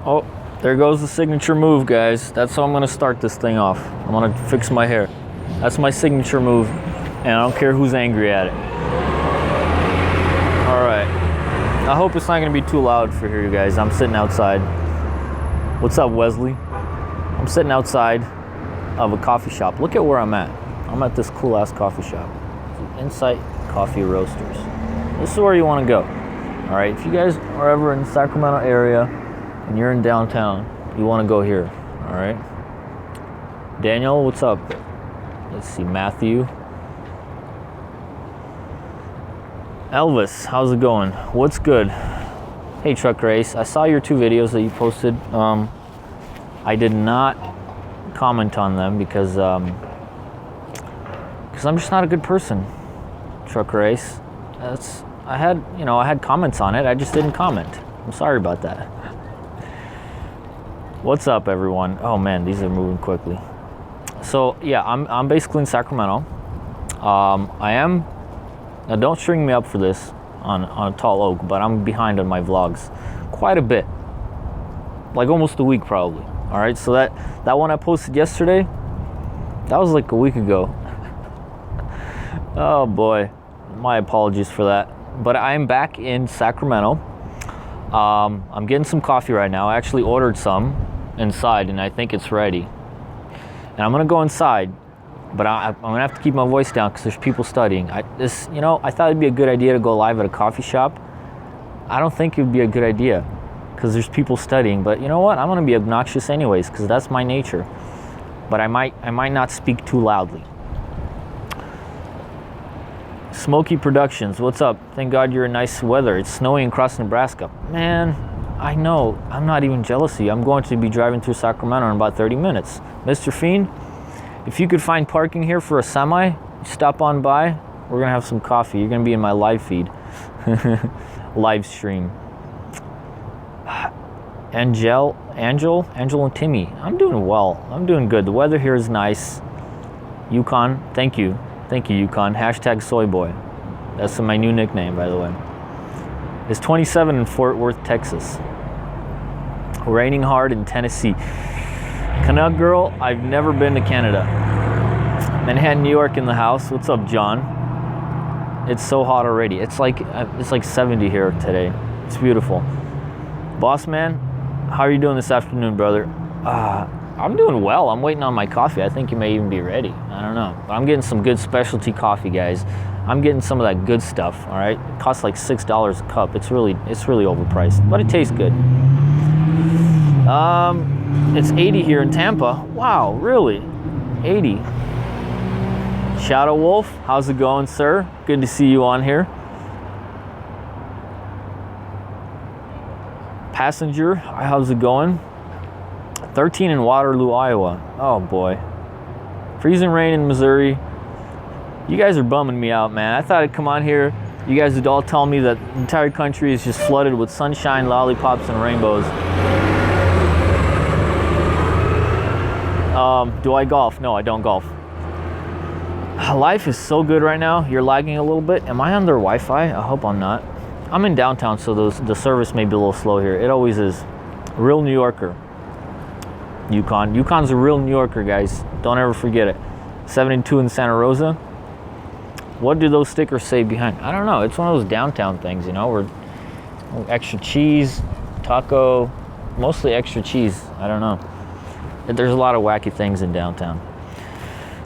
Oh, there goes the signature move, guys. That's how I'm gonna start this thing off. I'm gonna fix my hair. That's my signature move, and I don't care who's angry at it. All right. I hope it's not gonna be too loud for here, you guys. I'm sitting outside. What's up, Wesley? I'm sitting outside of a coffee shop. Look at where I'm at. I'm at this cool ass coffee shop. Insight Coffee Roasters. This is where you want to go. All right, if you guys are ever in the Sacramento area and you're in downtown, you want to go here. All right. Daniel, what's up? Let's see, Matthew. Elvis, how's it going? What's good? Hey, Truck Race. I saw your 2 videos that you posted. I did not comment on them because I'm just not a good person. Truck Race. I had comments on it. I just didn't comment. I'm sorry about that. What's up, everyone? Oh man, these are moving quickly. So yeah, I'm basically in Sacramento. I am. Now don't string me up for this on a tall oak, but I'm behind on my vlogs quite a bit, like almost a week probably. All right, so that one I posted yesterday, that was like a week ago. Oh boy, my apologies for that. But I'm back in Sacramento. I'm getting some coffee right now. I actually ordered some inside, and I think it's ready. And I'm gonna go inside, but I'm gonna have to keep my voice down because there's people studying. I thought it'd be a good idea to go live at a coffee shop. I don't think it would be a good idea because there's people studying. But you know what? I'm gonna be obnoxious anyways because that's my nature. But I might not speak too loudly. Smoky Productions, what's up? Thank God you're in nice weather. It's snowing across Nebraska. Man, I know. I'm not even jealous of you. I'm going to be driving through Sacramento in about 30 minutes. Mr. Fiend, if you could find parking here for a semi, stop on by. We're going to have some coffee. You're going to be in my live feed. Live stream. Angel and Timmy. I'm doing well. I'm doing good. The weather here is nice. Yukon, thank you. Thank you, Yukon. Hashtag Soyboy. That's my new nickname, by the way. It's 27 in Fort Worth, Texas. Raining hard in Tennessee. Canuck Girl, I've never been to Canada. Manhattan, New York in the house. What's up, John? It's so hot already. It's like 70 here today. It's beautiful. Boss man, how are you doing this afternoon, brother? I'm doing well. I'm waiting on my coffee. I think you may even be ready. I don't know. But I'm getting some good specialty coffee, guys. I'm getting some of that good stuff, all right? It costs like $6 a cup. It's really overpriced, but it tastes good. It's 80 here in Tampa. Wow, really? 80. Shadow Wolf, how's it going, sir? Good to see you on here. Passenger, how's it going? 13 in Waterloo, Iowa. Oh boy. Freezing rain in Missouri. You guys are bumming me out, man. I thought I'd come on here. You guys would all tell me that the entire country is just flooded with sunshine, lollipops, and rainbows. Do I golf? No, I don't golf. Life is so good right now. You're lagging a little bit. Am I under Wi-Fi? I hope I'm not. I'm in downtown, so the service may be a little slow here. It always is. Real New Yorker. Yukon. Yukon's a real New Yorker, guys. Don't ever forget it. 72 in Santa Rosa. What do those stickers say behind? I don't know. It's one of those downtown things, you know, where extra cheese, taco, mostly extra cheese. I don't know. There's a lot of wacky things in downtown.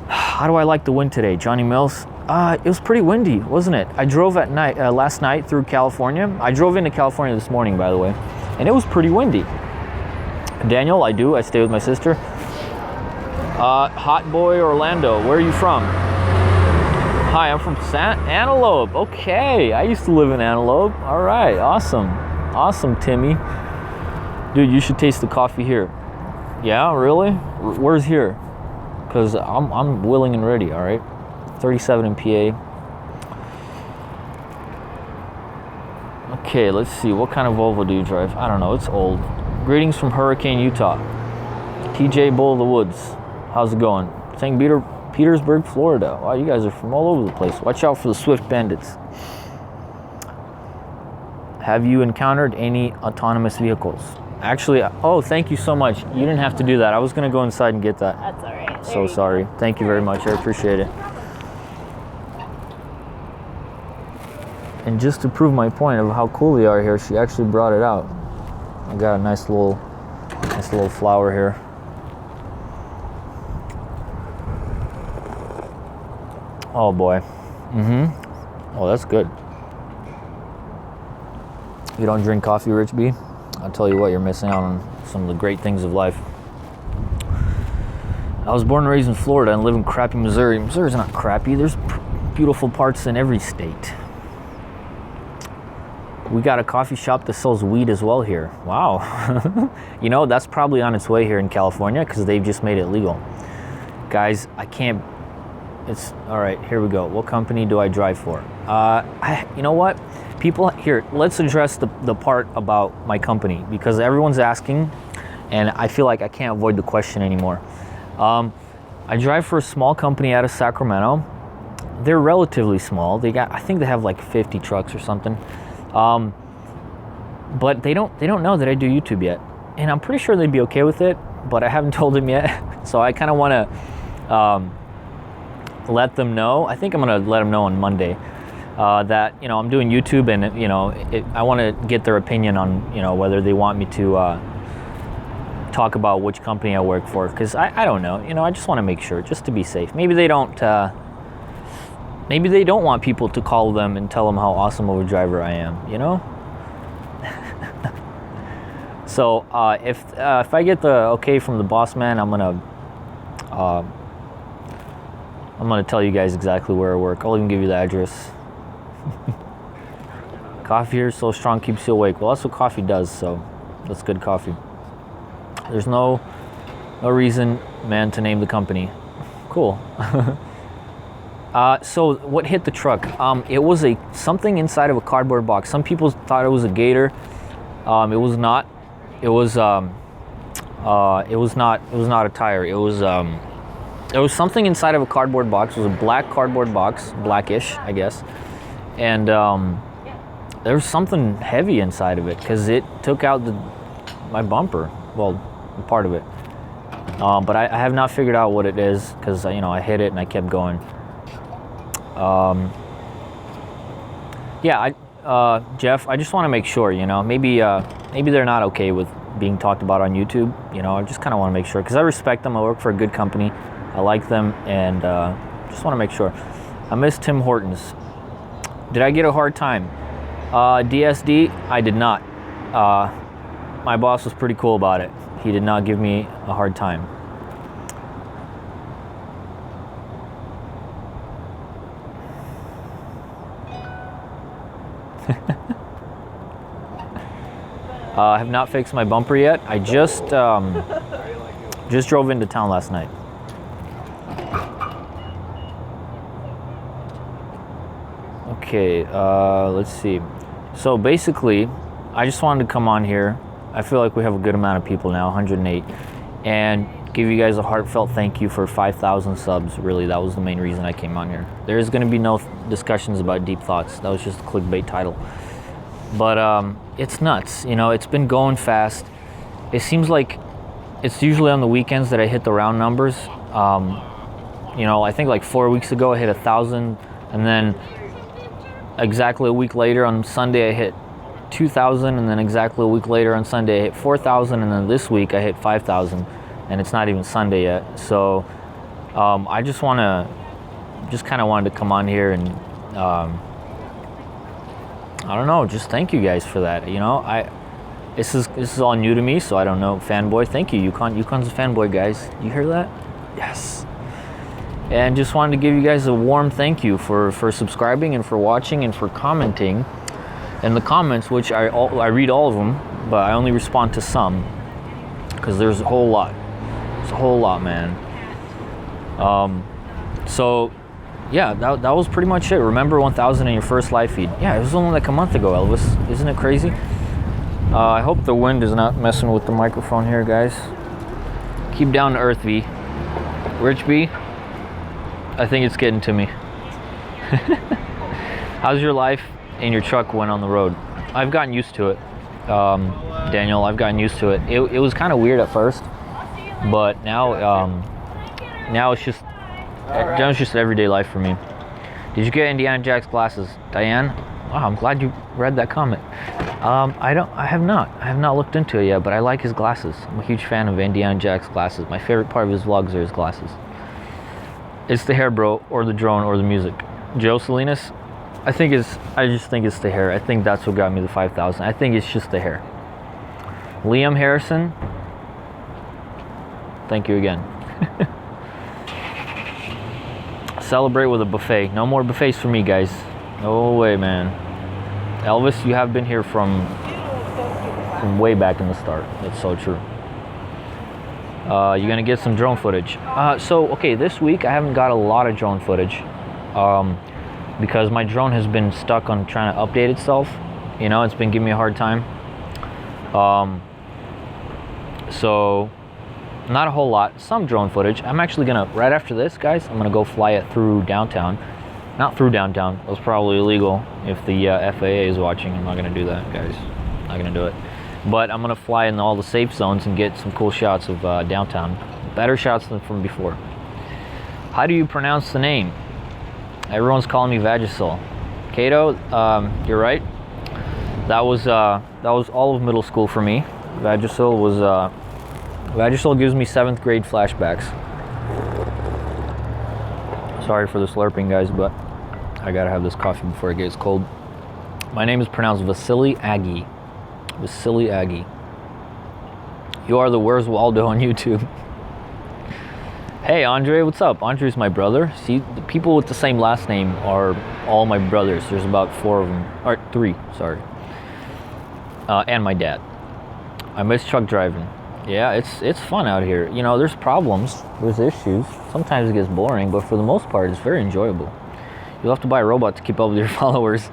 How do I like the wind today, Johnny Mills? It was pretty windy, wasn't it? I drove at night last night through California. I drove into California this morning, by the way, and it was pretty windy. Daniel, I do. I stay with my sister. Hot Boy Orlando, where are you from? Hi, I'm from Antelope. Okay, I used to live in Antelope. All right, awesome. Awesome, Timmy. Dude, you should taste the coffee here. Yeah, really? Where's here? Because I'm willing and ready, all right? 37 in PA. Okay, let's see. What kind of Volvo do you drive? I don't know. It's old. Greetings from Hurricane, Utah. TJ Bull of the Woods. How's it going? St. Petersburg, Florida. Wow, you guys are from all over the place. Watch out for the Swift Bandits. Have you encountered any autonomous vehicles? Actually, oh, thank you so much. You didn't have to do that. I was gonna go inside and get that. That's all right. So sorry. Thank you very much. I appreciate it. And just to prove my point of how cool they are here, she actually brought it out. I got a nice little flower here. Oh boy. Oh, that's good. You don't drink coffee, Rich B? I'll tell you what, you're missing out on some of the great things of life. I was born and raised in Florida and live in crappy Missouri. Missouri's not crappy. There's beautiful parts in every state. We got a coffee shop that sells weed as well here. Wow. You know, that's probably on its way here in California because they've just made it legal. Guys, I can't, it's, all right, here we go. What company do I drive for? You know what? People, here, let's address the part about my company because everyone's asking and I feel like I can't avoid the question anymore. I drive for a small company out of Sacramento. They're relatively small. I think they have like 50 trucks or something. But they don't know that I do YouTube yet, and I'm pretty sure they'd be okay with it, but I haven't told them yet. So I kind of want to let them know. I think I'm going to let them know on Monday that, you know, I'm doing YouTube, and, you know, I want to get their opinion on, you know, whether they want me to talk about which company I work for, because I don't know. You know, I just want to make sure, just to be safe. Maybe they don't want people to call them and tell them how awesome of a driver I am, you know? So if I get the okay from the boss man, I'm gonna tell you guys exactly where I work. I'll even give you the address. Coffee here is so strong, keeps you awake. Well, that's what coffee does, so that's good coffee. There's no reason, man, to name the company. Cool. So what hit the truck? It was something inside of a cardboard box. Some people thought it was a gator. It was not. It was not a tire. It was something inside of a cardboard box. It was a black cardboard box, blackish, I guess. And there was something heavy inside of it because it took out my bumper. Well, part of it. But I have not figured out what it is because, you know, I hit it and I kept going. Yeah, Jeff, I just want to make sure, you know, maybe they're not okay with being talked about on YouTube. You know, I just kind of want to make sure because I respect them. I work for a good company. I like them, and just want to make sure. I miss Tim Hortons. Did I get a hard time? DSD, I did not. My boss was pretty cool about it. He did not give me a hard time. I have not fixed my bumper yet. I just drove into town last night. Okay, let's see. So basically, I just wanted to come on here. I feel like we have a good amount of people now, 108, and give you guys a heartfelt thank you for 5,000 subs. Really, that was the main reason I came on here. There is going to be no discussions about deep thoughts. That was just a clickbait title. But it's nuts, you know, it's been going fast. It seems like it's usually on the weekends that I hit the round numbers. You know, I think like 4 weeks ago I hit 1,000, and then exactly a week later on Sunday I hit 2,000, and then exactly a week later on Sunday I hit 4,000, and then this week I hit 5,000, and it's not even Sunday yet. So I just kind of wanted to come on here and I don't know, just thank you guys for that. You know, this is all new to me, so I don't know. Fanboy, thank you. Yukon's a fanboy, guys. You hear that? Yes. And just wanted to give you guys a warm thank you for subscribing and for watching and for commenting in the comments, which I read all of them, but I only respond to some because there's a whole lot. It's a whole lot, man. So yeah, that was pretty much it. Remember 1,000 in your first live feed. Yeah, it was only like a month ago, Elvis. Isn't it crazy? I hope the wind is not messing with the microphone here, guys. Keep down to earth, V. Rich B, I think it's getting to me. How's your life in your truck when on the road? I've gotten used to it. Daniel. I've gotten used to it. It was kind of weird at first, but now now it's just everyday life for me. Did you get Indiana Jack's glasses, Diane? Wow, I'm glad you read that comment. I have not looked into it yet, but I like his glasses. I'm a huge fan of Indiana Jack's glasses. My favorite part of his vlogs are his glasses. It's the hair, bro, or the drone, or the music. Joe Salinas, I just think it's the hair. I think that's what got me the 5,000. I think it's just the hair. Liam Harrison, thank you again. Celebrate with a buffet. No more buffets for me, guys. No way, man. Elvis, you have been here from way back in the start. That's so true. You're gonna get some drone footage. So okay, this week I haven't got a lot of drone footage because my drone has been stuck on trying to update itself. You know, it's been giving me a hard time. So not a whole lot. Some drone footage. I'm actually gonna, right after this, guys, I'm gonna go fly it through downtown. Not through downtown. It was probably illegal. If the FAA is watching, I'm not gonna do that, guys. Not gonna do it. But I'm gonna fly in all the safe zones and get some cool shots of downtown. Better shots than from before. How do you pronounce the name? Everyone's calling me Vagisil. Kato, you're right. That was all of middle school for me. Vagisil was Vagisil gives me 7th grade flashbacks. Sorry for the slurping, guys, but I gotta have this coffee before it gets cold. My name is pronounced Vasily Aggie. Vasily Aggie. You are the Where's Waldo on YouTube. Hey, Andre, what's up? Andre's my brother. See, the people with the same last name are all my brothers. There's about 4 of them, or 3, sorry. And my dad. I miss truck driving. Yeah, it's fun out here. You know, there's problems, there's issues. Sometimes it gets boring, but for the most part, it's very enjoyable. You'll have to buy a robot to keep up with your followers.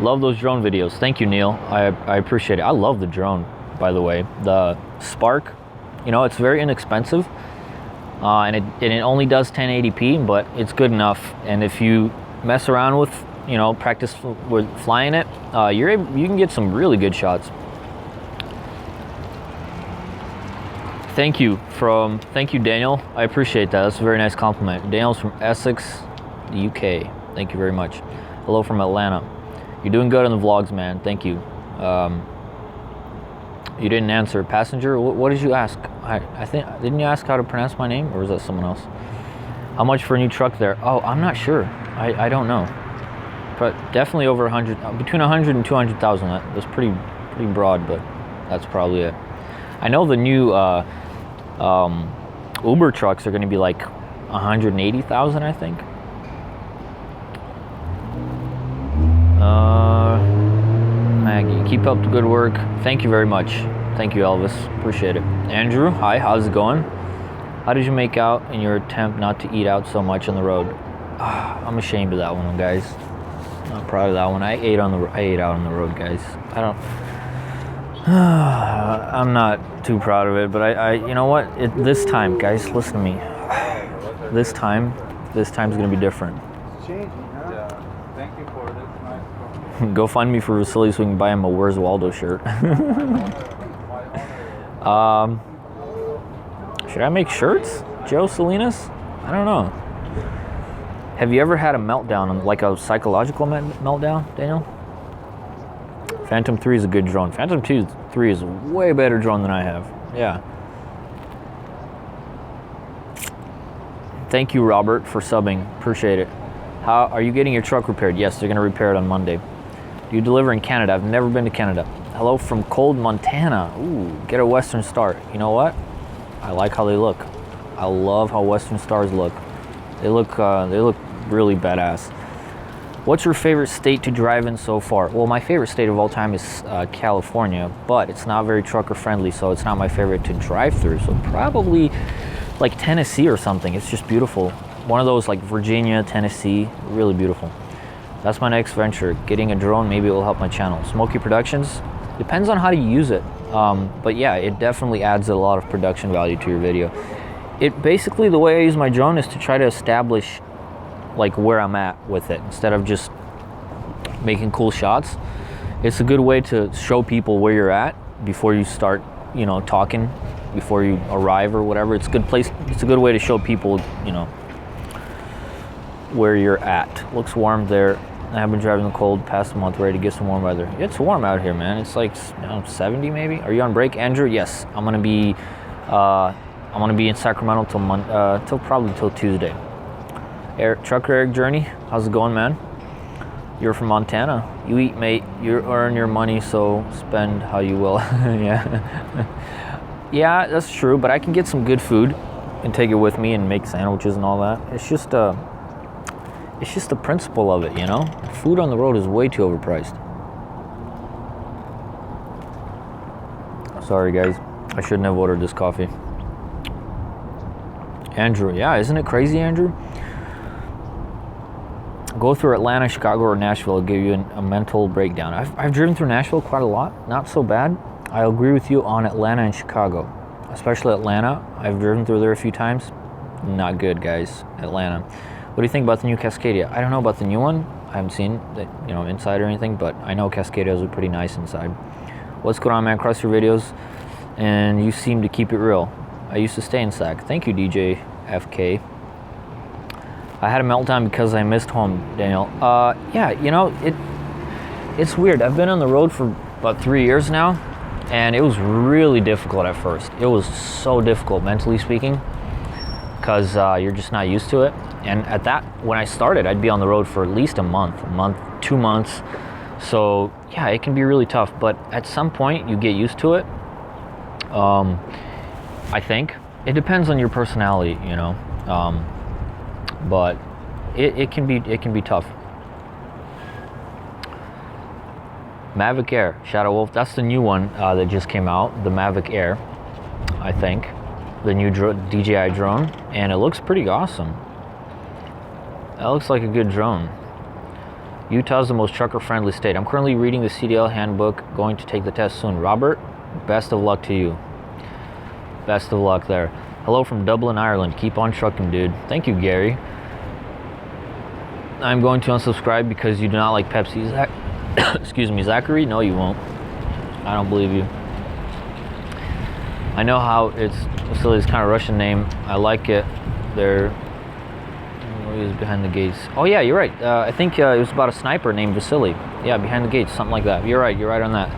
Love those drone videos. Thank you, Neil. I appreciate it. I love the drone, by the way. The Spark, you know, it's very inexpensive. And it only does 1080p, but it's good enough. And if you mess around with, you know, practice with flying it, you can get some really good shots. Thank you, Daniel. I appreciate that. That's a very nice compliment. Daniel's from Essex, the UK. Thank you very much. Hello from Atlanta. You're doing good on the vlogs, man. Thank you. You didn't answer. Passenger, what did you ask? I think, didn't you ask how to pronounce my name, or was that someone else? How much for a new truck there? Oh, I'm not sure. I don't know. But definitely over 100, between 100 and 200,000. That's pretty broad, but that's probably it. I know the new Uber trucks are going to be like 180,000, I think. Maggie, keep up the good work. Thank you very much. Thank you, Elvis. Appreciate it. Andrew, hi, how's it going? How did you make out in your attempt not to eat out so much on the road? I'm ashamed of that one, guys. Not proud of that one. I ate out on the road, guys. I'm not too proud of it, but I you know what? This time, guys, listen to me. This time's gonna be different. It's changing, huh? Yeah. Thank you for this nice coffee. Go find me for Vasily so we can buy him a Where's Waldo shirt. Should I make shirts? Joe Salinas? I don't know. Have you ever had a meltdown, like a psychological meltdown, Daniel? Phantom 3 is a good drone. Phantom 3 is a way better drone than I have. Yeah. Thank you, Robert, for subbing. Appreciate it. How are you getting your truck repaired? Yes, they're going to repair it on Monday. Do you deliver in Canada? I've never been to Canada. Hello from cold Montana. Ooh, get a Western Star. You know what? I like how they look. I love how Western Stars look. They look really badass. What's your favorite state to drive in so far? Well, my favorite state of all time is California, but it's not very trucker friendly, so it's not my favorite to drive through. So probably like Tennessee or something. It's just beautiful. One of those like Virginia, Tennessee, really beautiful. That's my next venture. Getting a drone, maybe it will help my channel. Smoky Productions, depends on how to use it. But yeah, it definitely adds a lot of production value to your video. It basically, the way I use my drone is to try to establish like where I'm at with it instead of just making cool shots. it's a good way to show people where you're at before you start, you know, talking, before you arrive or whatever. It's a good place. It's a good way to show people, you know, where you're at. Looks warm there. I have been driving the cold past a month, ready to get some warm weather. It's warm out here, man. It's like, I don't know, 70 maybe. Are you on break, Andrew? Yes, I'm gonna be in Sacramento till Tuesday. Trucker Eric Journey, how's it going, man? You're from Montana. You eat, mate. You earn your money, so spend how you will. Yeah, yeah, that's true. But I can get some good food and take it with me and make sandwiches and all that. It's just the principle of it, you know. Food on the road is way too overpriced. Sorry, guys. I shouldn't have ordered this coffee. Andrew, yeah, isn't it crazy, Andrew? Go through Atlanta, Chicago, or Nashville. I'll give you a mental breakdown. I've driven through Nashville quite a lot. Not so bad. I agree with you on Atlanta and Chicago. Especially Atlanta. I've driven through there a few times. Not good, guys. Atlanta. What do you think about the new Cascadia? I don't know about the new one. I haven't seen that, you know, inside or anything, but I know Cascadias are pretty nice inside. What's going on, man? Across your videos, and you seem to keep it real. I used to stay in SAC. Thank you, DJ FK. I had a meltdown because I missed home, Daniel. Yeah, you know, it's weird. I've been on the road for about 3 years now, and it was really difficult at first. It was so difficult, mentally speaking, because you're just not used to it. And when I started, I'd be on the road for at least a month, 2 months. So yeah, it can be really tough, but at some point you get used to it. I think it depends on your personality, you know. But it can be tough. Mavic Air, Shadow Wolf, that's the new one that just came out, the Mavic Air, I think, the new DJI drone, and it looks pretty awesome. That looks like a good drone. Utah's the most trucker-friendly state. I'm currently reading the CDL handbook, going to take the test soon. Robert, best of luck to you. Best of luck there. Hello from Dublin, Ireland. Keep on trucking, dude. Thank you, Gary. I'm going to unsubscribe because you do not like Pepsi. Excuse me, Zachary? No, you won't. I don't believe you. I know how it's Vasily's kind of Russian name. I like it. They're always behind the gates. Oh yeah, you're right. I think it was about a sniper named Vasily. Yeah, behind the gates, something like that. You're right on that.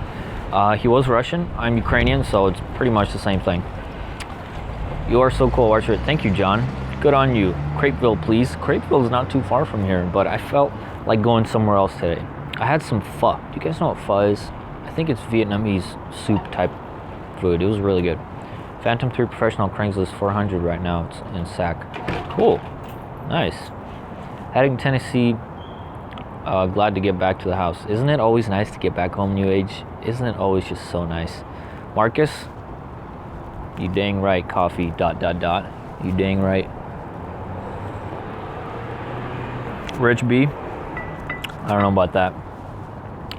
He was Russian. I'm Ukrainian, so it's pretty much the same thing. You are so cool, Archer. Thank you, John. Good on you. Crepeville, please. Crepeville is not too far from here, but I felt like going somewhere else today. I had some pho. Do you guys know what pho is? I think it's Vietnamese soup type food. It was really good. Phantom 3 Professional Craigslist 400 right now. It's in SAC. Cool. Nice. Heading to Tennessee. Glad to get back to the house. Isn't it always nice to get back home, New Age? Isn't it always just so nice? Marcus? You dang right, coffee, ... You dang right. Rich B? I don't know about that.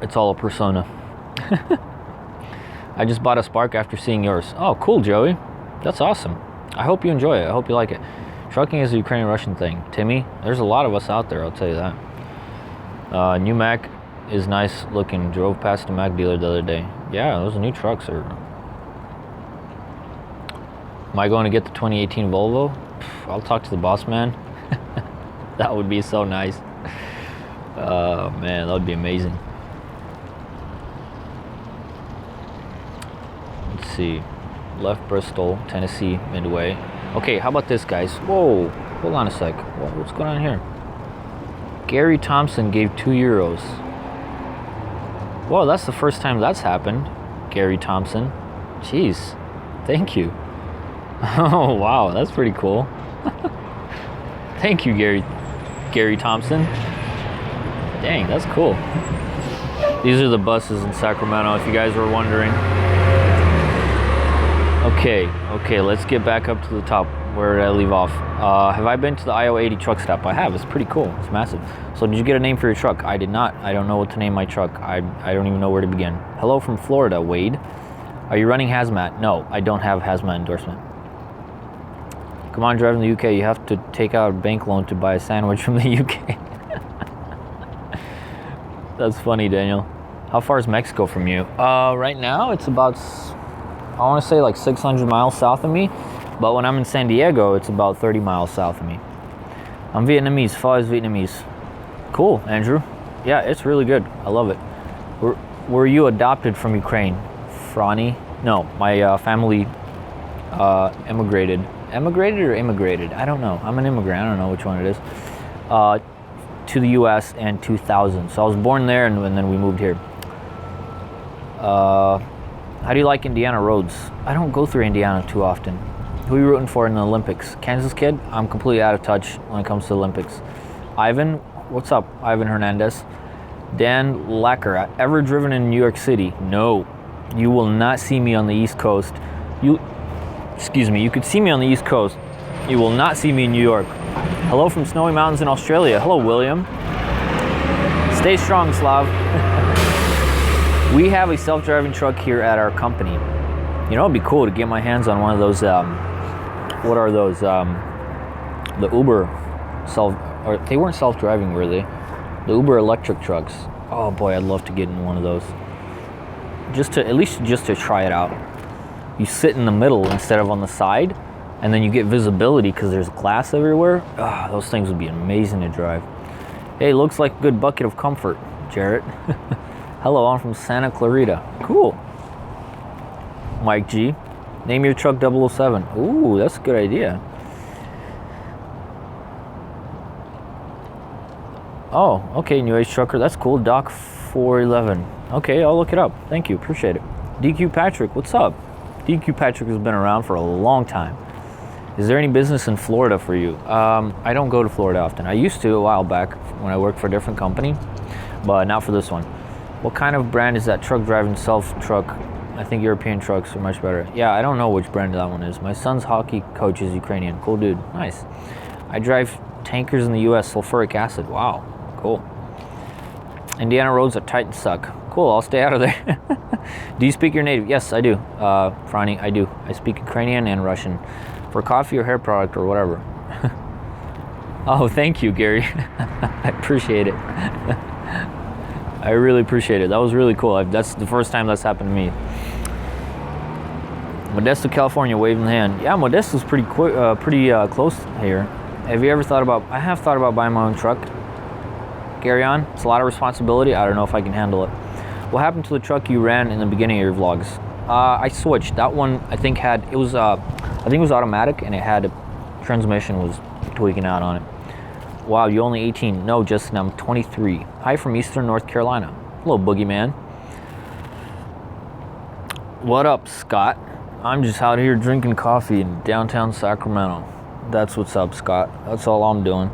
It's all a persona. I just bought a Spark after seeing yours. Oh, cool, Joey. That's awesome. I hope you enjoy it. I hope you like it. Trucking is a Ukrainian-Russian thing. Timmy, there's a lot of us out there, I'll tell you that. New Mac is nice looking. Drove past a Mac dealer the other day. Yeah, those new trucks are... Am I going to get the 2018 Volvo? I'll talk to the boss man. That would be so nice. Oh man, that would be amazing. Let's see. Left Bristol, Tennessee, Midway. Okay, how about this, guys? Whoa, hold on a sec. What's going on here? Gary Thompson gave €2. Whoa, that's the first time that's happened. Gary Thompson. Jeez, thank you. Oh wow, that's pretty cool. Thank you, Gary Thompson. Dang, that's cool. These are the buses in Sacramento, if you guys were wondering. Okay, let's get back up to the top. Where did I leave off? Have I been to the IO80 truck stop? I have. It's pretty cool. It's massive. So did you get a name for your truck? I did not. I don't know what to name my truck. I don't even know where to begin. Hello from Florida, Wade. Are you running hazmat? No, I don't have hazmat endorsement. Come on, drive in the UK. You have to take out a bank loan to buy a sandwich from the UK. That's funny, Daniel. How far is Mexico from you? Right now it's about, I want to say like 600 miles south of me, but when I'm in San Diego, it's about 30 miles south of me. I'm Vietnamese, Pho is Vietnamese. Cool, Andrew. Yeah, it's really good. I love it. Were you adopted from Ukraine? Franny? No, my family emigrated. Emigrated or immigrated? I don't know. I'm an immigrant. I don't know which one it is. To the U.S. in 2000. So I was born there, and then we moved here. How do you like Indiana roads? I don't go through Indiana too often. Who are you rooting for in the Olympics? Kansas kid? I'm completely out of touch when it comes to the Olympics. Ivan, what's up? Ivan Hernandez. Dan Lacker, ever driven in New York City? No. You will not see me on the East Coast. You could see me on the East Coast. You will not see me in New York. Hello from snowy mountains in Australia. Hello, William. Stay strong, Slav. We have a self-driving truck here at our company. You know, it'd be cool to get my hands on one of those, what are those? The Uber or they weren't self-driving, were they? The Uber electric trucks. Oh boy, I'd love to get in one of those. At least to try it out. You sit in the middle instead of on the side, and then you get visibility because there's glass everywhere. Those things would be amazing to drive. Hey, looks like a good bucket of comfort, Jarrett. Hello, I'm from Santa Clarita. Cool. Mike G. Name your truck 007. Ooh, that's a good idea. Oh, okay, New Age Trucker. That's cool. Doc 411. Okay, I'll look it up. Thank you. Appreciate it. DQ Patrick, what's up? DQ Patrick has been around for a long time. Is there any business in Florida for you? I don't go to Florida often. I used to a while back when I worked for a different company, but not for this one. What kind of brand is that truck driving self-truck? I think European trucks are much better. Yeah, I don't know which brand that one is. My son's hockey coach is Ukrainian. Cool dude. Nice. I drive tankers in the U.S. Sulfuric acid. Wow. Cool. Indiana roads are tight and suck. Cool, I'll stay out of there. Do you speak your native? Yes, I do. Franny, I do. I speak Ukrainian and Russian. For coffee or hair product or whatever. Oh, thank you, Gary. I appreciate it. I really appreciate it. That was really cool. That's the first time that's happened to me. Modesto, California, waving the hand. Yeah, Modesto's pretty close here. Have you ever thought about? I have thought about buying my own truck. Carry on. It's a lot of responsibility. I don't know if I can handle it. What happened to the truck you ran in the beginning of your vlogs? I switched. That one I think it was automatic, and it had transmission was tweaking out on it. Wow, you only 18? No, Justin, I'm 23. Hi from Eastern North Carolina. Hello, boogeyman. What up, Scott? I'm just out here drinking coffee in downtown Sacramento. That's what's up, Scott. That's all I'm doing.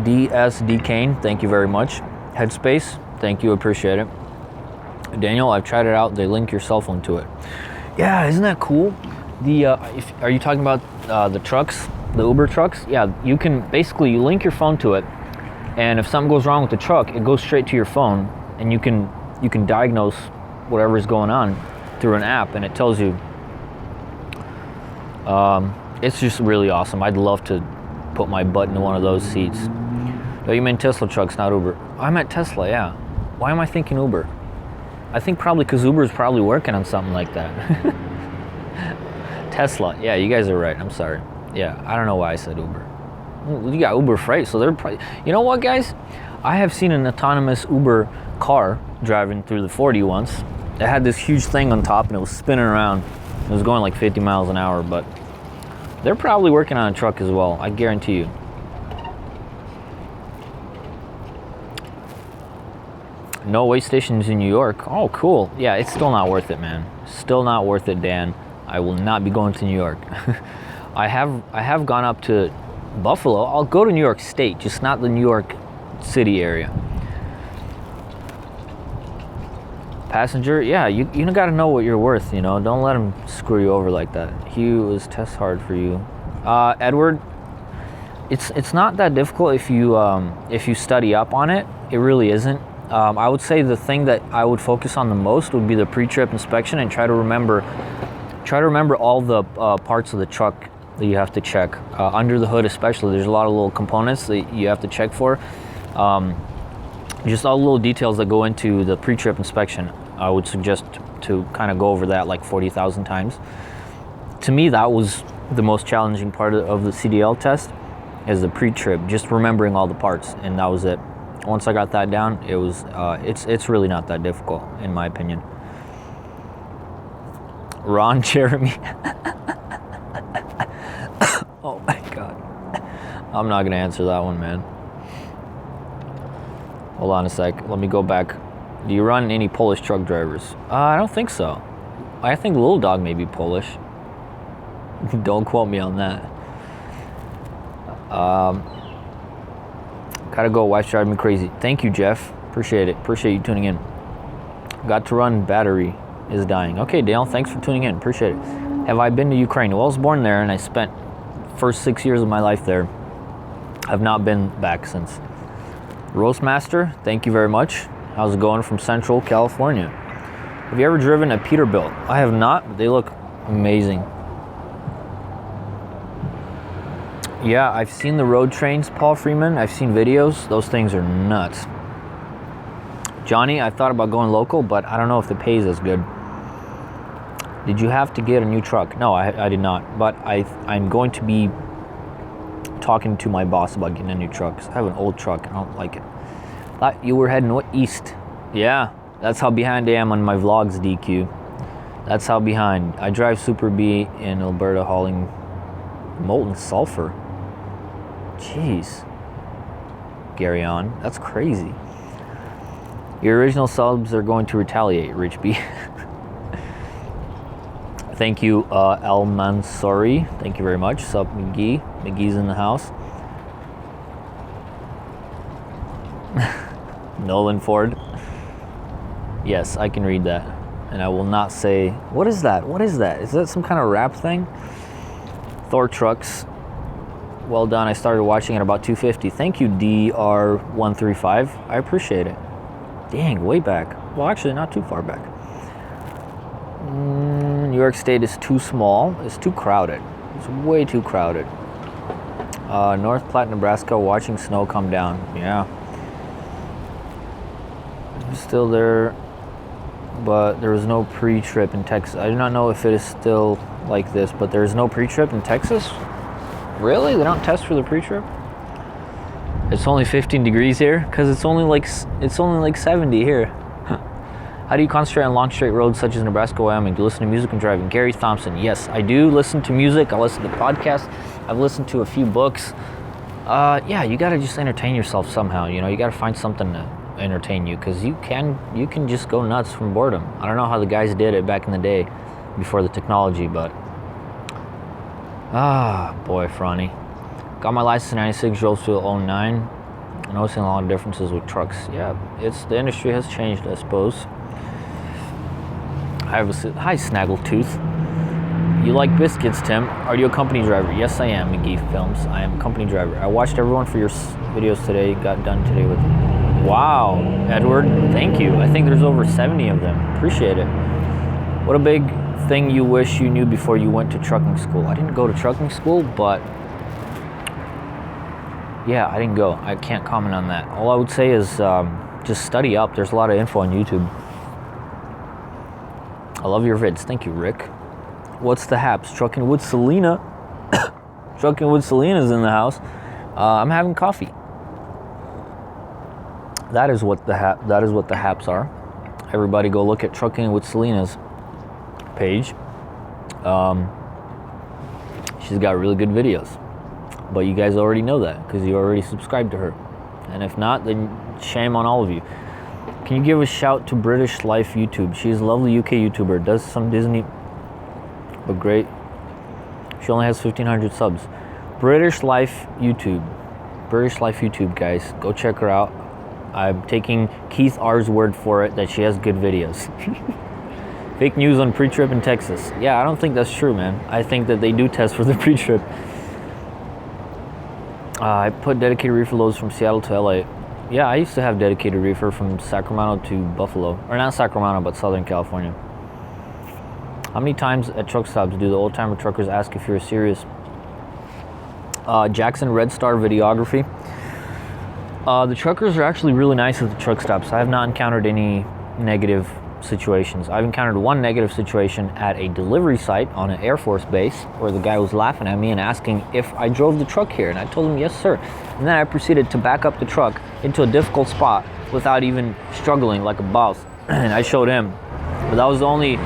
DSD Kane, thank you very much. Headspace, thank you, appreciate it. Daniel, I've tried it out. They link your cell phone to it. Yeah, isn't that cool? Are you talking about the trucks, the Uber trucks? Yeah, you can basically link your phone to it, and if something goes wrong with the truck, it goes straight to your phone, and you can diagnose whatever is going on through an app, and it tells you. It's just really awesome. I'd love to put my butt into one of those seats. No, you mean Tesla trucks, not Uber. I meant Tesla, yeah. Why am I thinking Uber? I think probably because Uber is probably working on something like that. Tesla, yeah, you guys are right. I'm sorry. Yeah, I don't know why I said Uber. You got Uber Freight, so they're probably... You know what, guys? I have seen an autonomous Uber car driving through the 40 once. It had this huge thing on top, and it was spinning around. It was going like 50 miles an hour, but they're probably working on a truck as well. I guarantee you. No way stations in New York. Oh, cool. Yeah, it's still not worth it, man. Still not worth it, Dan. I will not be going to New York. I have gone up to Buffalo. I'll go to New York State, just not the New York City area. Passenger, yeah, you got to know what you're worth, you know. Don't let them screw you over like that. Hugh, is test hard for you? Edward, it's not that difficult if you study up on it. It really isn't. I would say the thing that I would focus on the most would be the pre-trip inspection, and try to remember all the parts of the truck that you have to check. Under the hood especially, there's a lot of little components that you have to check for. Just all the little details that go into the pre-trip inspection. I would suggest to kind of go over that like 40,000 times. To me, that was the most challenging part of the CDL test, is the pre-trip, just remembering all the parts, and that was it. Once I got that down, it was it's really not that difficult, in my opinion. Ron Jeremy. Oh my god. I'm not gonna answer that one, man. Hold on a sec. Let me go back. Do you run any Polish truck drivers? I don't think so. I think Little Dog may be Polish. Don't quote me on that. Gotta go. Wife's driving me crazy. Thank you, Jeff. Appreciate it. Appreciate you tuning in. Got to run. Battery is dying. Okay, Dale. Thanks for tuning in. Appreciate it. Have I been to Ukraine? Well, I was born there, and I spent first 6 years of my life there. I've not been back since. Roastmaster, thank you very much. How's it going from Central California? Have you ever driven a Peterbilt? I have not, but they look amazing. Yeah, I've seen the road trains, Paul Freeman. I've seen videos. Those things are nuts. Johnny, I thought about going local, but I don't know if the pay is as good. Did you have to get a new truck? No, I did not. But I'm going to be talking to my boss about getting a new truck, 'cause I have an old truck and I don't like it. Thought you were heading east. Yeah, that's how behind I am on my vlogs, DQ. That's how behind. I drive Super B in Alberta hauling molten sulfur. Jeez. Gary on. That's crazy. Your original subs are going to retaliate, Rich B. Thank you, Al Mansouri. Thank you very much. Sup, McGee. McGee's in the house. Nolan Ford. Yes, I can read that. And I will not say, what is that? What is that? Is that some kind of rap thing? Thor Trucks. Well done. I started watching at about 250. Thank you, DR135. I appreciate it. Dang, way back. Well, actually, not too far back. New York State is too small. It's too crowded. It's way too crowded. North Platte, Nebraska, watching snow come down. Yeah. I'm still there, but there was no pre-trip in Texas. I do not know if it is still like this, but there's no pre-trip in Texas? Really? They don't test for the pre-trip? It's only 15 degrees here? Because it's only like 70 here. How do you concentrate on long straight roads such as Nebraska, Wyoming? Do you listen to music when driving? Gary Thompson. Yes, I do listen to music. I listen to podcasts. I've listened to a few books. Yeah, you gotta just entertain yourself somehow. You know, you gotta find something to entertain you, because you can just go nuts from boredom. I don't know how the guys did it back in the day before the technology, but boy, Franny. Got my license in 96, drove to 09. I'm noticing a lot of differences with trucks. Yeah, the industry has changed, I suppose. Hi, Snaggletooth. You like biscuits, Tim? Are you a company driver? Yes, I am, McGee Films. I am a company driver. I watched everyone for your videos today. Got done today with... Wow, Edward, thank you. I think there's over 70 of them. Appreciate it. What a big thing you wish you knew before you went to trucking school. I didn't go to trucking school, but... Yeah, I didn't go. I can't comment on that. All I would say is just study up. There's a lot of info on YouTube. I love your vids. Thank you, Rick. What's the haps? Trucking with Selena. Trucking with Selena's in the house. I'm having coffee. That is what the haps are. Everybody go look at Trucking with Selena's page. She's got really good videos. But you guys already know that because you already subscribed to her. And if not, then shame on all of you. Can you give a shout to British Life YouTube? She's a lovely UK YouTuber, does some Disney, but great. She only has 1,500 subs. British Life YouTube. British Life YouTube, guys. Go check her out. I'm taking Keith R's word for it that she has good videos. Fake news on pre-trip in Texas. Yeah, I don't think that's true, man. I think that they do test for the pre-trip. I put dedicated reefer loads from Seattle to LA. Yeah, I used to have dedicated reefer from Sacramento to Buffalo. Or not Sacramento, but Southern California. How many times at truck stops do the old-timer truckers ask if you're serious? Jackson Red Star Videography. The truckers are actually really nice at the truck stops. I have not encountered any negative situations. I've encountered one negative situation at a delivery site on an Air Force base where the guy was laughing at me and asking if I drove the truck here, and I told him yes sir, and then I proceeded to back up the truck into a difficult spot without even struggling like a boss. And I showed him, but that was the only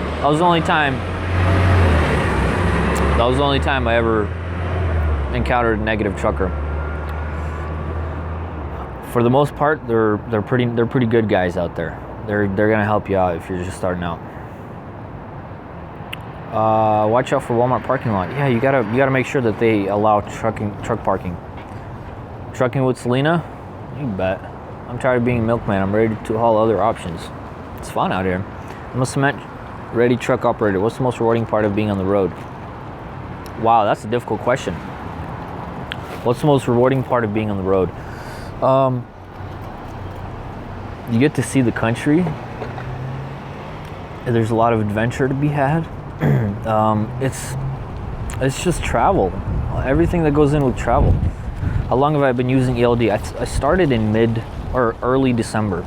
time I ever encountered a negative trucker. For the most part, they're pretty good guys out there. They're gonna help you out if you're just starting out. Watch out for Walmart parking lot. Yeah, you gotta make sure that they allow truck parking. Trucking with Selena? You bet. I'm tired of being a milkman. I'm ready to haul other options. It's fun out here. I'm a cement ready truck operator. What's the most rewarding part of being on the road? Wow, that's a difficult question. What's the most rewarding part of being on the road? You get to see the country. There's a lot of adventure to be had. It's just travel. Everything that goes in with travel. How long have I been using ELD? I started in mid or early December.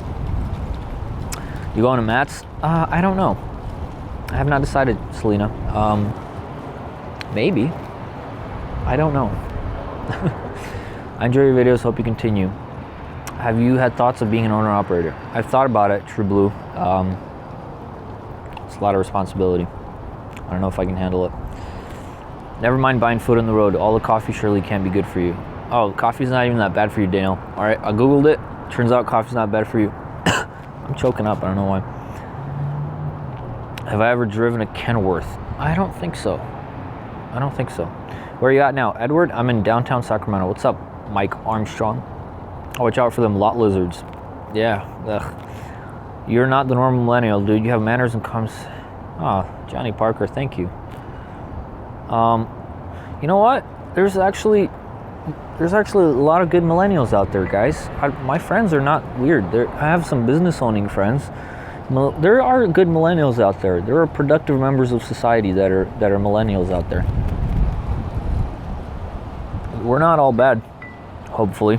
You going to Matt's? I don't know. I have not decided, Selena. Maybe. I don't know. I enjoy your videos. Hope you continue. Have you had thoughts of being an owner-operator? I've thought about it, True Blue. It's a lot of responsibility. I don't know if I can handle it. Never mind buying food on the road. All the coffee surely can't be good for you. Oh, coffee's not even that bad for you, Daniel. All right, I Googled it. Turns out coffee's not bad for you. I'm choking up. I don't know why. Have I ever driven a Kenworth? I don't think so. Where are you at now? Edward? I'm in downtown Sacramento. What's up, Mike Armstrong? Oh, watch out for them lot lizards. Yeah. Ugh. You're not the normal millennial, dude. You have manners and comes. Ah, Johnny Parker, thank you. You know what? There's actually a lot of good millennials out there, guys. My friends are not weird. I have some business owning friends. There are good millennials out there. There are productive members of society that are millennials out there. We're not all bad, hopefully.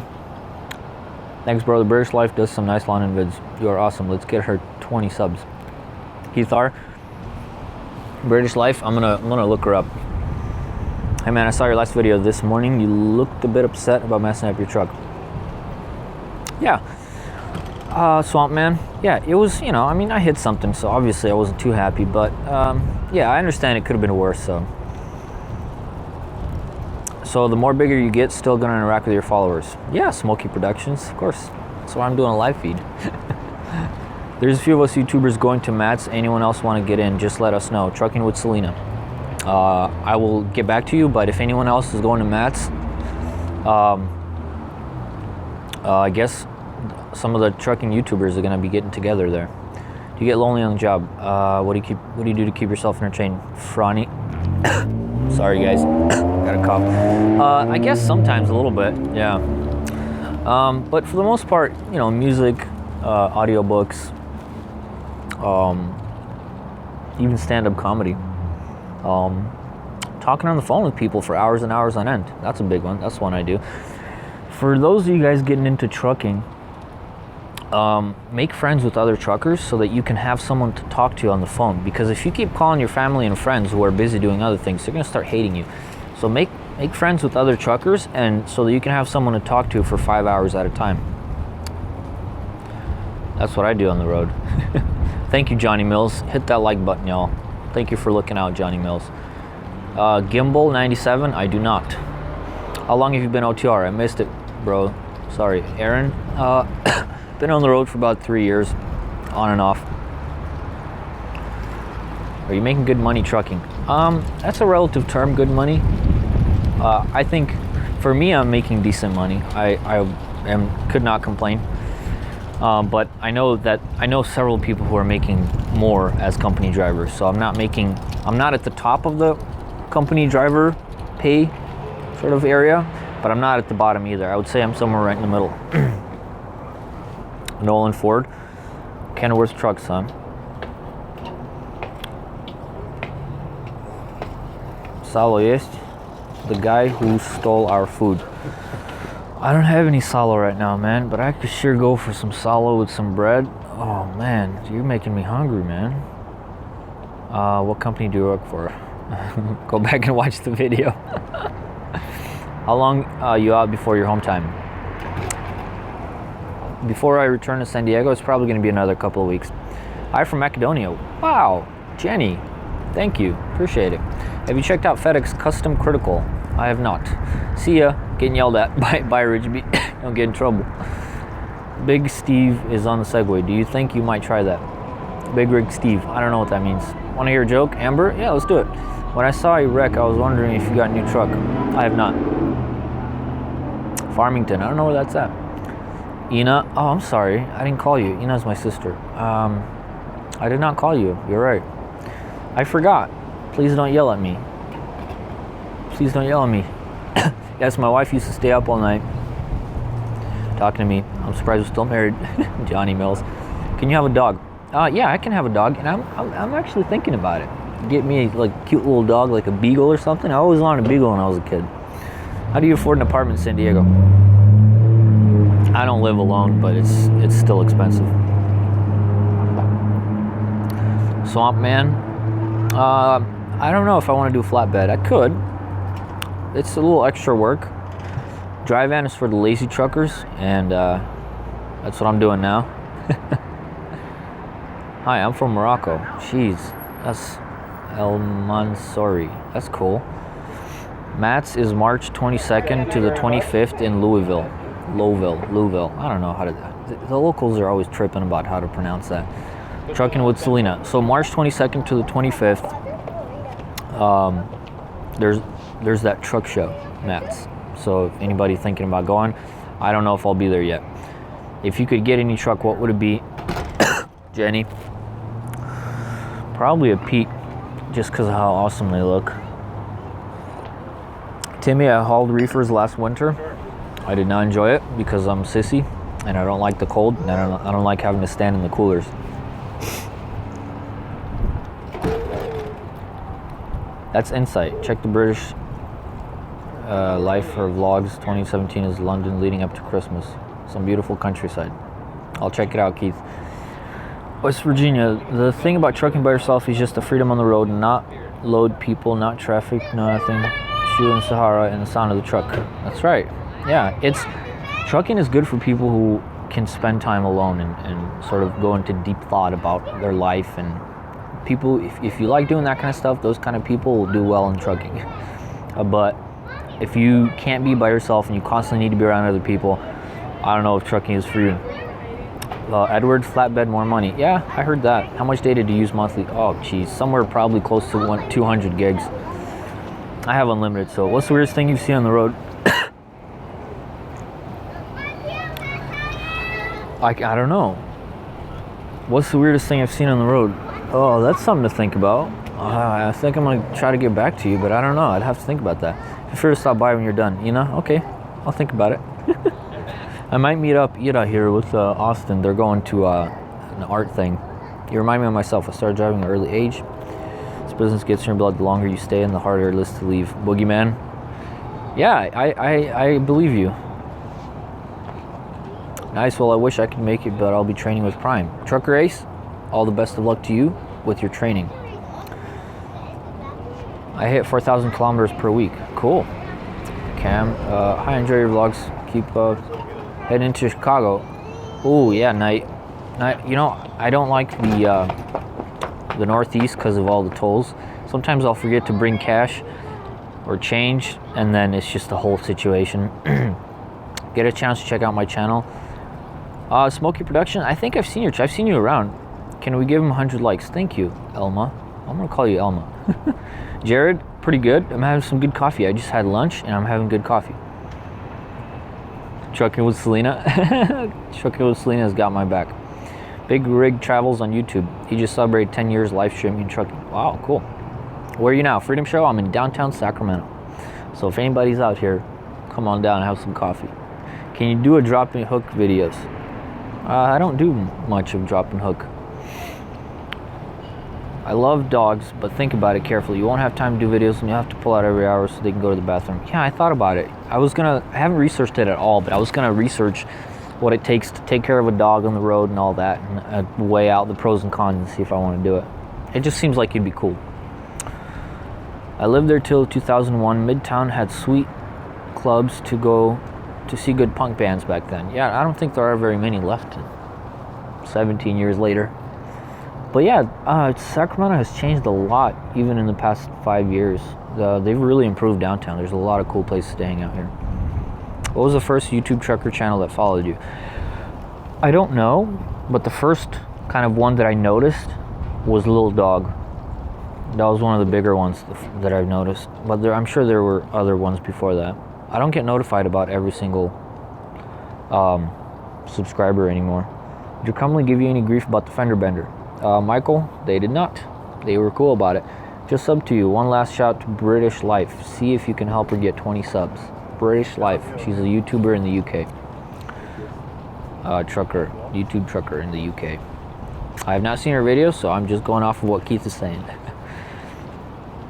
Thanks, bro. The British Life does some nice lawn and vids. You are awesome. Let's get her 20 subs. Keith R. British Life. I'm gonna look her up. Hey man, I saw your last video this morning. You looked a bit upset about messing up your truck. Yeah. Swamp Man. Yeah, it was. I mean, I hit something, so obviously I wasn't too happy. But yeah, I understand it could have been worse. So the more bigger you get, still gonna interact with your followers. Yeah, Smokey Productions, of course. That's why I'm doing a live feed. There's a few of us YouTubers going to Matt's. Anyone else want to get in? Just let us know. Trucking with Selena. I will get back to you, but if anyone else is going to Matt's, I guess some of the trucking YouTubers are gonna be getting together there. Do you get lonely on the job? What do you do to keep yourself entertained? Franny. Sorry guys, got a cough. I guess sometimes a little bit, yeah. But for the most part, music, audiobooks, even stand-up comedy. Talking on the phone with people for hours and hours on end. That's a big one. That's one I do. For those of you guys getting into trucking, make friends with other truckers so that you can have someone to talk to on the phone. Because if you keep calling your family and friends who are busy doing other things, they're going to start hating you. So make friends with other truckers, and so that you can have someone to talk to for 5 hours at a time. That's what I do on the road. Thank you, Johnny Mills. Hit that like button, y'all. Thank you for looking out, Johnny Mills. Gimbal 97, I do not. How long have you been OTR? I missed it, bro. Sorry. Aaron, been on the road for about 3 years, on and off. Are you making good money trucking? That's a relative term, good money. I think for me, I'm making decent money. I could not complain. But I know several people who are making more as company drivers. So I'm not at the top of the company driver pay sort of area, but I'm not at the bottom either. I would say I'm somewhere right in the middle. Nolan Ford, Kenworth trucks, huh? Salo jest the guy who stole our food. I don't have any salo right now, man, but I could sure go for some salo with some bread. Oh man, you're making me hungry, man. What company do you work for? Go back and watch the video. How long you out before your home time? Before I return to San Diego, it's probably going to be another couple of weeks. Hi from Macedonia. Wow, Jenny. Thank you. Appreciate it. Have you checked out FedEx Custom Critical? I have not. See ya. Getting yelled at by Ridgeby. Don't get in trouble. Big Steve is on the Segway. Do you think you might try that? Big Rig Steve. I don't know what that means. Want to hear a joke? Amber? Yeah, let's do it. When I saw a wreck, I was wondering if you got a new truck. I have not. Farmington. I don't know where that's at. Ina. Oh, I'm sorry. I didn't call you. Ina's my sister. I did not call you. You're right. I forgot. Please don't yell at me. Please don't yell at me. Yes, my wife used to stay up all night talking to me. I'm surprised we're still married. Johnny Mills. Can you have a dog? Yeah, I can have a dog, and I'm actually thinking about it. Get me a like cute little dog, like a beagle or something. I always wanted a beagle when I was a kid. How do you afford an apartment in San Diego? I don't live alone, but it's still expensive. Swamp Man. I don't know if I want to do flatbed. I could. It's a little extra work. Dry van is for the lazy truckers, and that's what I'm doing now. Hi, I'm from Morocco. Jeez, that's El Mansouri. That's cool. Matt's is March 22nd to the 25th in Louisville. I don't know how to... The locals are always tripping about how to pronounce that. Trucking with Selena. So March 22nd to the 25th, there's that truck show, Matt's. So if anybody thinking about going, I don't know if I'll be there yet. If you could get any truck, what would it be? Jenny? Probably a Pete, just because of how awesome they look. Timmy, I hauled reefers last winter. I did not enjoy it because I'm sissy and I don't like the cold, and I don't like having to stand in the coolers. That's Insight. Check the British Life for Vlogs 2017 is London leading up to Christmas. Some beautiful countryside. I'll check it out, Keith. West Virginia. The thing about trucking by yourself is just the freedom on the road, not load people, not traffic, nothing. Shoe in Sahara and the sound of the truck. That's right. Yeah, trucking is good for people who can spend time alone and sort of go into deep thought about their life. And people, if you like doing that kind of stuff, those kind of people will do well in trucking. But if you can't be by yourself and you constantly need to be around other people, I don't know if trucking is for you. Edward, flatbed, more money. Yeah, I heard that. How much data do you use monthly? Oh, geez, somewhere probably close to 200 gigs. I have unlimited, so what's the weirdest thing you've seen on the road? I don't know. What's the weirdest thing I've seen on the road? Oh, that's something to think about. I think I'm going to try to get back to you, but I don't know. I'd have to think about that. Be sure to stop by when you're done. You know? Okay, I'll think about it. I might meet up Ida here with Austin. They're going to an art thing. You remind me of myself. I started driving at an early age. This business gets in your blood. The longer you stay in, the harder it is to leave. Boogeyman. Yeah, I believe you. Nice. Well, I wish I could make it, but I'll be training with Prime. Trucker Ace, all the best of luck to you with your training. I hit 4,000 kilometers per week. Cool. Cam, hi, enjoy your vlogs. Keep heading into Chicago. Oh yeah, night. You know, I don't like the Northeast because of all the tolls. Sometimes I'll forget to bring cash or change, and then it's just a whole situation. Get a chance to check out my channel. Smokey Production. I think I've seen you around. Can we give him 100 likes? Thank you, Elma. I'm gonna call you Elma. Jared, pretty good. I'm having some good coffee. I just had lunch and I'm having good coffee. Trucking with Selena. Trucking with Selena has got my back. Big Rig Travels on YouTube. He just celebrated 10 years live streaming trucking. Wow, cool. Where are you now? Freedom Show? I'm in downtown Sacramento. So if anybody's out here, come on down and have some coffee. Can you do a drop and hook videos? I don't do much of drop and hook. I love dogs, but think about it carefully. You won't have time to do videos and you have to pull out every hour so they can go to the bathroom. Yeah, I thought about it. I haven't researched it at all, but I was gonna research what it takes to take care of a dog on the road and all that, and weigh out the pros and cons and see if I want to do it. It just seems like it'd be cool. I lived there till 2001. Midtown had sweet clubs to go to see good punk bands back then. Yeah, I don't think there are very many left 17 years later. But yeah, Sacramento has changed a lot even in the past 5 years. They've really improved downtown. There's a lot of cool places to hang out here. What was the first YouTube trucker channel that followed you? I don't know, but the first kind of one that I noticed was Lil Dog. That was one of the bigger ones that I've noticed. But I'm sure there were other ones before that. I don't get notified about every single subscriber anymore. Did your company give you any grief about the fender bender? Michael, they did not. They were cool about it. Just sub to you. One last shout to British Life. See if you can help her get 20 subs. British Life. She's a YouTuber in the UK. YouTube trucker in the UK. I have not seen her videos, so I'm just going off of what Keith is saying.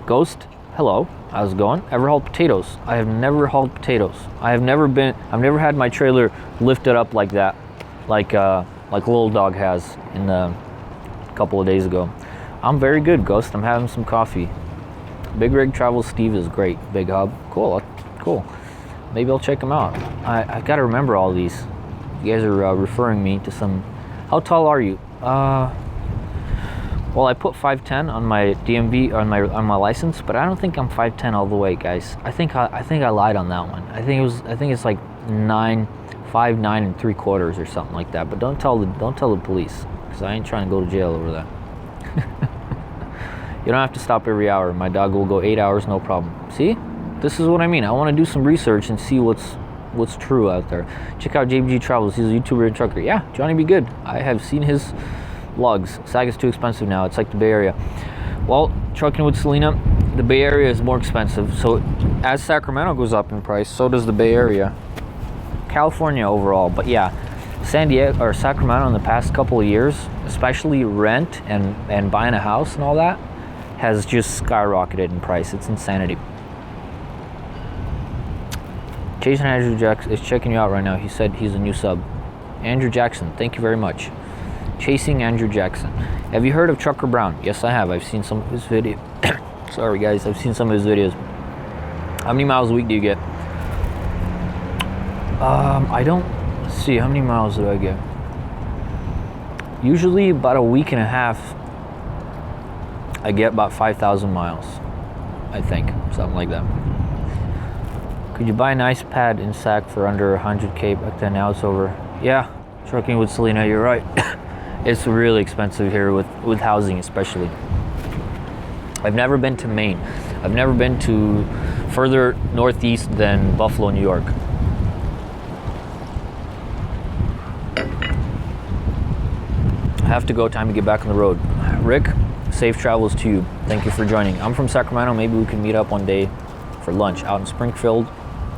Ghost, hello. How's it going? Ever hauled potatoes? I have never hauled potatoes. I've never had my trailer lifted up like that, like Lil Dog has in a couple of days ago. I'm very good, Ghost. I'm having some coffee. Big Rig Travel Steve is great. Big Hub, cool. Maybe I'll check them out. I gotta remember all these. You guys are referring me to some. How tall are you? Well, I put 5'10" on my DMV on my license, but I don't think I'm 5'10" all the way, guys. I think I lied on that one. I think it's like 5'9" and 3/4 or something like that. But don't tell the police, because I ain't trying to go to jail over that. You don't have to stop every hour. My dog will go 8 hours, no problem. See? This is what I mean. I want to do some research and see what's true out there. Check out JBG Travels. He's a YouTuber and trucker. Yeah, Johnny Be Good. I have seen his vlogs. SAG is too expensive now. It's like the Bay Area. Well, trucking with Selena, the Bay Area is more expensive. So as Sacramento goes up in price, so does the Bay Area. California overall. But yeah, San Diego or Sacramento in the past couple of years, especially rent and buying a house and all that, has just skyrocketed in price. It's insanity. Jason Andrew Jackson is checking you out right now. He said he's a new sub. Andrew Jackson, thank you very much. Chasing Andrew Jackson. Have you heard of Trucker Brown? Yes, I have. I've seen some of his videos. Sorry, guys. I've seen some of his videos. How many miles a week do you get? I don't see. How many miles do I get? Usually about a week and a half. I get about 5,000 miles. I think. Something like that. Could you buy an ice pad in Sac for under 100K back then? Now it's over. Yeah, trucking with Selena, you're right. It's really expensive here with housing especially. I've never been to Maine. I've never been to further northeast than Buffalo, New York. I have to go, time to get back on the road. Rick, safe travels to you. Thank you for joining. I'm from Sacramento. Maybe we can meet up one day for lunch out in Springfield,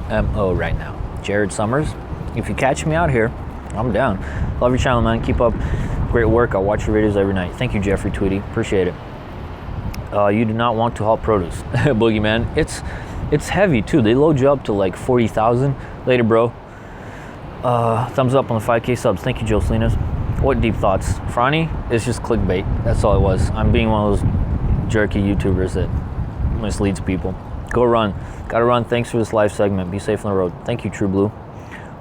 MO right now. Jared Summers, if you catch me out here, I'm down. Love your channel, man. Keep up great work. I'll watch your videos every night. Thank you, Jeffrey Tweedy. Appreciate it. You do not want to haul produce. Boogeyman. It's heavy too. They load you up to like 40,000. Later, bro. Thumbs up on the 5K subs. Thank you, Joe Salinas. What deep thoughts? Franny, it's just clickbait. That's all it was. I'm being one of those jerky YouTubers that misleads people. Go run. Gotta run. Thanks for this live segment. Be safe on the road. Thank you, True Blue.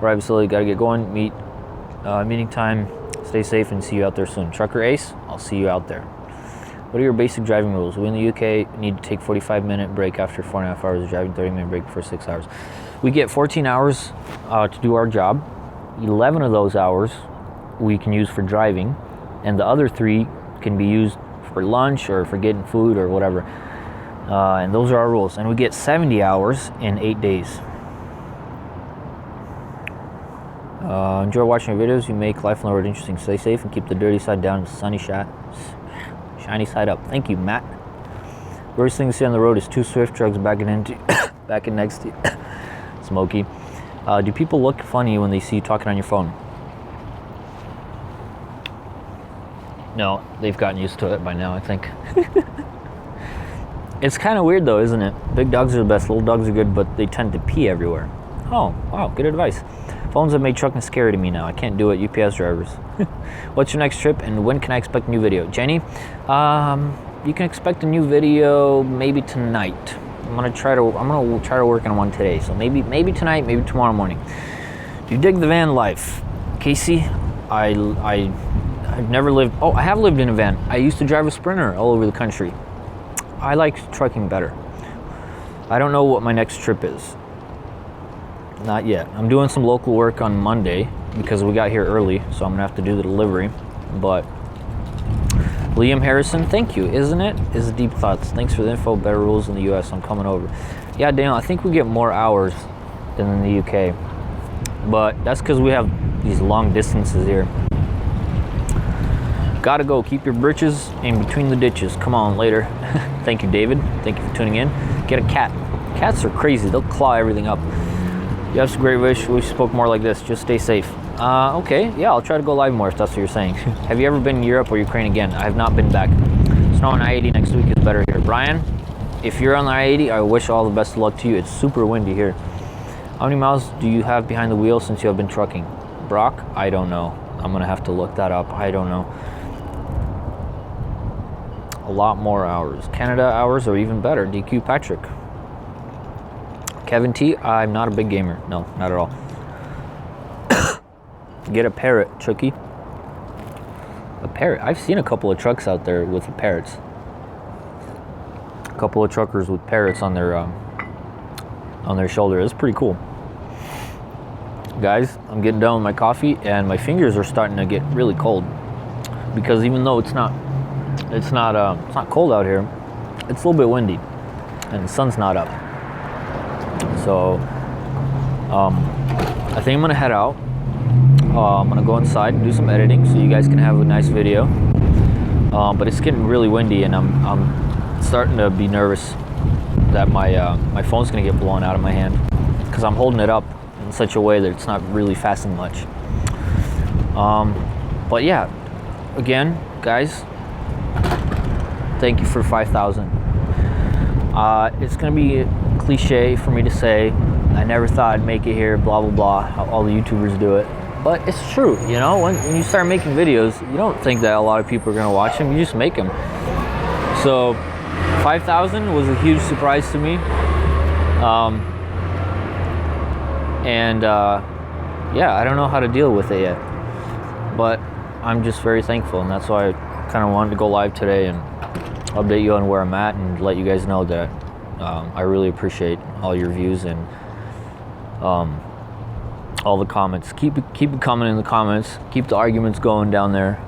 Right, Vasily. Gotta get going. Meeting time. Stay safe and see you out there soon. Trucker Ace, I'll see you out there. What are your basic driving rules? We in the UK need to take 45-minute break after 4.5 hours of driving, 30-minute break for 6 hours. We get 14 hours to do our job. 11 of those hours we can use for driving, and the other 3 can be used for lunch or for getting food or whatever. And those are our rules. And we get 70 hours in 8 days. Enjoy watching your videos. You make life on the road interesting. Stay safe and keep the dirty side down and sunny shiny side up. Thank you, Matt. Worst thing to see on the road is 2 Swift trucks backing next to you. Smokey. Do people look funny when they see you talking on your phone? No, they've gotten used to it by now, I think. It's kind of weird though, isn't it? Big dogs are the best, little dogs are good, but they tend to pee everywhere. Oh, wow, good advice. Phones have made trucking scary to me now. I can't do it, UPS drivers. What's your next trip and when can I expect a new video? Jenny, you can expect a new video maybe tonight. I'm gonna try to work on one today. So maybe tonight, maybe tomorrow morning. Do you dig the van life? Casey, I've never lived, I have lived in a van. I used to drive a Sprinter all over the country. I like trucking better. I don't know what my next trip is. Not yet. I'm doing some local work on Monday because we got here early, so I'm gonna have to do the delivery. But Liam Harrison, thank you. Isn't it? Is deep thoughts. Thanks for the info. Better rules in the US. I'm coming over. Yeah, Daniel, I think we get more hours than in the UK, but that's because we have these long distances here. Gotta go. Keep your britches in between the ditches. Come on, later. Thank you, David. Thank you for tuning in. Get a cat. Cats are crazy. They'll claw everything up. You have some great wish. We spoke more like this. Just stay safe. Okay. Yeah, I'll try to go live more if that's what you're saying. Have you ever been in Europe or Ukraine again? I have not been back. Snow on I-80 next week is better here. Brian, if you're on the I-80, I wish all the best of luck to you. It's super windy here. How many miles do you have behind the wheel since you have been trucking? Brock, I don't know. I'm gonna have to look that up. I don't know. A lot more hours. Canada hours are even better. DQ Patrick. Kevin T, I'm not a big gamer. No, not at all. Get a parrot, Chucky. A parrot. I've seen a couple of trucks out there with parrots. A couple of truckers with parrots on their shoulder. It's pretty cool. Guys, I'm getting done with my coffee and my fingers are starting to get really cold because even though it's not cold out here, it's a little bit windy and the sun's not up. So I think I'm gonna head out. I'm gonna go inside and do some editing so you guys can have a nice video. But it's getting really windy and I'm starting to be nervous that my phone's gonna get blown out of my hand because I'm holding it up in such a way that it's not really fastening much. But yeah, again, guys, thank you for 5,000. It's gonna be cliche for me to say I never thought I'd make it here, blah blah blah, how all the YouTubers do it, but it's true. You know, when you start making videos, you don't think that a lot of people are gonna watch them, you just make them. So 5,000 was a huge surprise to me, yeah, I don't know how to deal with it yet, but I'm just very thankful, and that's why I kind of wanted to go live today and update you on where I'm at and let you guys know that I really appreciate all your views and all the comments. Keep it coming in the comments. Keep the arguments going down there.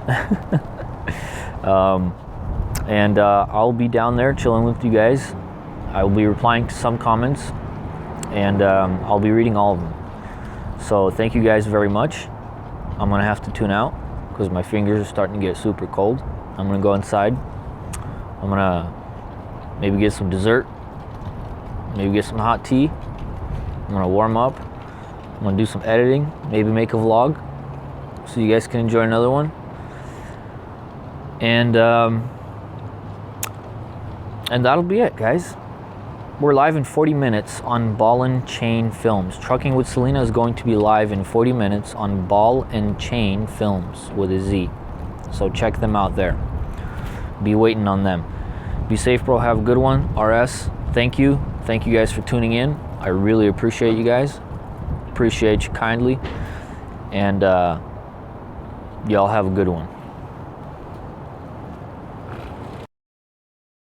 I'll be down there chilling with you guys. I will be replying to some comments, and I'll be reading all of them. So thank you guys very much. I'm gonna have to tune out because my fingers are starting to get super cold. I'm gonna go inside. I'm gonna maybe get some dessert, maybe get some hot tea. I'm gonna warm up. I'm gonna do some editing, maybe make a vlog so you guys can enjoy another one. And that'll be it, guys. We're live in 40 minutes on Ball and Chain Films. Trucking with Selena is going to be live in 40 minutes on Ball and Chain Films with a Z. So check them out there. Be waiting on them. Be safe, bro. Have a good one. RS, thank you. Thank you guys for tuning in. I really appreciate you guys. Appreciate you kindly. And y'all have a good one.